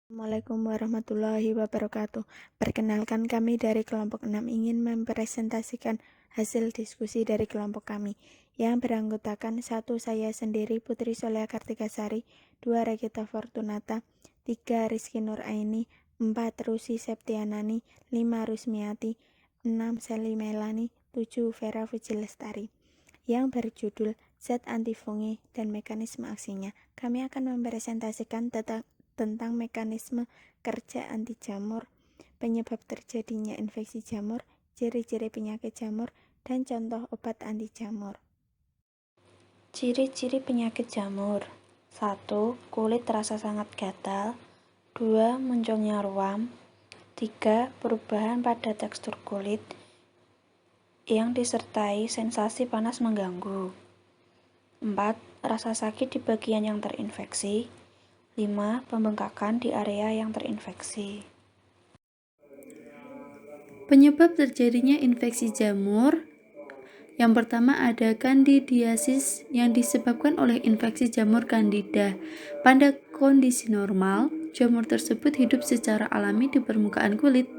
Assalamualaikum warahmatullahi wabarakatuh. Perkenalkan, kami dari kelompok 6 ingin mempresentasikan hasil diskusi dari kelompok kami yang beranggotakan 1. Saya sendiri Putri Solea Kartikasari, 2. Regita Fortunata, 3. Rizky Nuraini, 4. Rusi Septianani, 5. Rusmiati, 6. Sally Melani, 7. Vera Fujilestari, yang berjudul zat antifungi dan mekanisme aksinya. Kami akan mempresentasikan tentang mekanisme kerja anti jamur, penyebab terjadinya infeksi jamur, ciri-ciri penyakit jamur, dan contoh obat anti jamur. Ciri-ciri penyakit jamur: 1. Kulit terasa sangat gatal. 2. Munculnya ruam. 3. Perubahan pada tekstur kulit yang disertai sensasi panas mengganggu. 4. Rasa sakit di bagian yang terinfeksi. 5. Pembengkakan di area yang terinfeksi. Penyebab terjadinya infeksi jamur. Yang pertama ada kandidiasis yang disebabkan oleh infeksi jamur Candida. Pada kondisi normal, jamur tersebut hidup secara alami di permukaan kulit.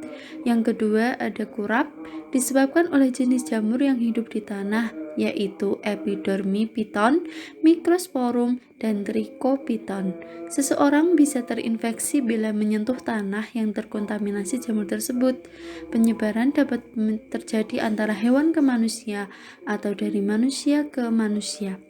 Yang kedua ada kurap, disebabkan oleh jenis jamur yang hidup di tanah, yaitu Epidermiphyton, Microsporum, dan Trichophyton. Seseorang bisa terinfeksi bila menyentuh tanah yang terkontaminasi jamur tersebut. Penyebaran dapat terjadi antara hewan ke manusia atau dari manusia ke manusia.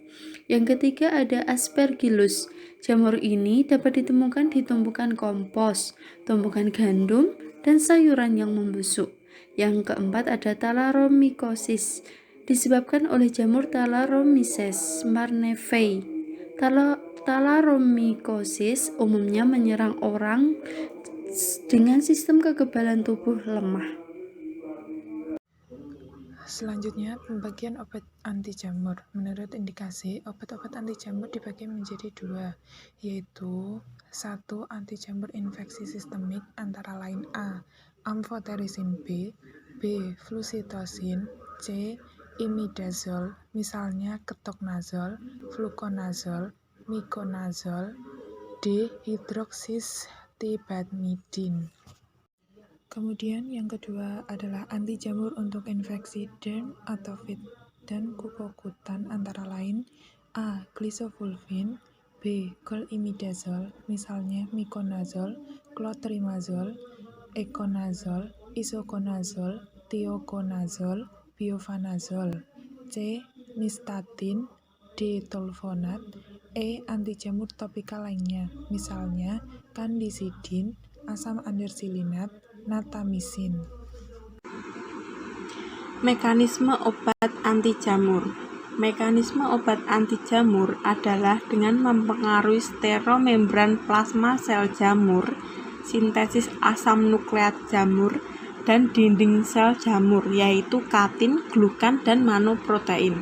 Yang ketiga ada Aspergillus. Jamur ini dapat ditemukan di tumpukan kompos, tumpukan gandum, dan sayuran yang membusuk. Yang keempat ada Thalaromycosis, disebabkan oleh jamur Thalaromyces marnefei. Thalaromycosis umumnya menyerang orang dengan sistem kekebalan tubuh lemah. Selanjutnya, pembagian obat anti jamur. Menurut indikasi, obat-obat anti jamur dibagi menjadi 2, yaitu 1. Anti jamur infeksi sistemik antara lain A. Amphotericin B, B. Flucytosine, C. Imidazole, misalnya ketoconazole, fluconazole, miconazole, D. Hydroxyzitibamidin. Kemudian yang kedua adalah anti jamur untuk infeksi derm, atofit, dan kukokutan antara lain A. Glycovulvin, B. Cloimidazole, misalnya miconazole, clotrimazole, econazole, isoconazole, thioconazole, biofanazole, C. Nystatin, D. Tolfonat, E. Anti jamur topikal lainnya, misalnya kandisidin, asam androsilinat, natamisin. Mekanisme obat anti jamur. Mekanisme obat anti jamur adalah dengan mempengaruhi steromembran plasma sel jamur, sintesis asam nukleat jamur, dan dinding sel jamur, yaitu katin, glukan, dan manoprotein.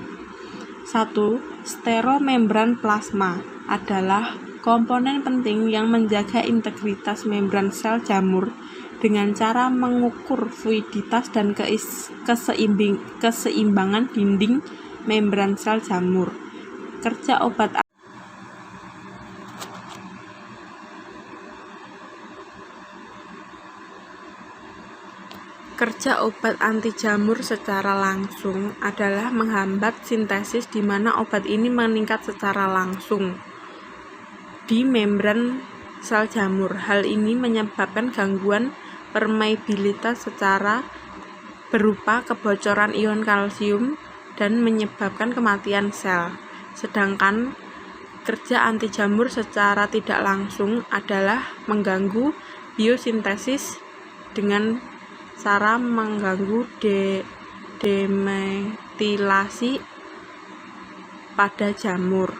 1. Steromembran plasma adalah komponen penting yang menjaga integritas membran sel jamur dengan cara mengukur fluiditas dan keseimbangan dinding membran sel jamur. Kerja obat anti jamur secara langsung adalah menghambat sintesis di mana obat ini meningkat secara langsung di membran sel jamur. Hal ini menyebabkan gangguan permeabilitas secara berupa kebocoran ion kalsium dan menyebabkan kematian sel. Sedangkan kerja anti jamur secara tidak langsung adalah mengganggu biosintesis dengan cara mengganggu demetilasi pada jamur.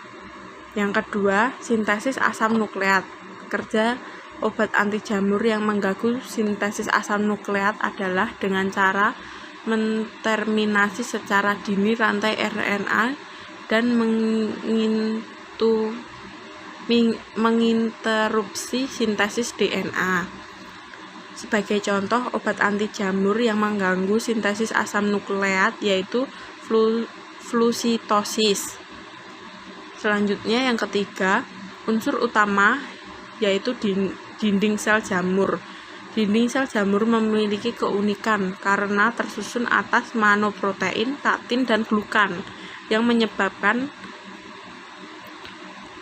Yang kedua, sintesis asam nukleat. Kerja obat anti jamur yang mengganggu sintesis asam nukleat adalah dengan cara menterminasi secara dini rantai RNA dan menginterupsi sintesis DNA. Sebagai contoh obat anti jamur yang mengganggu sintesis asam nukleat yaitu flucytosis. Selanjutnya yang ketiga, unsur utama yaitu dinding sel jamur. Dinding sel jamur memiliki keunikan karena tersusun atas monoprotein, taktin, dan glukan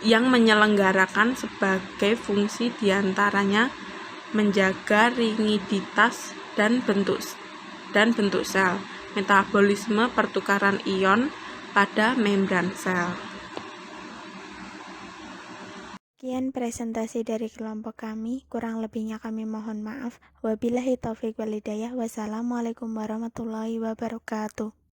yang menyelenggarakan sebagai fungsi diantaranya menjaga rigiditas dan bentuk sel, metabolisme pertukaran ion pada membran sel. Sekian presentasi dari kelompok kami, kurang lebihnya kami mohon maaf. Wabillahi taufiq wal hidayah. Wassalamualaikum warahmatullahi wabarakatuh.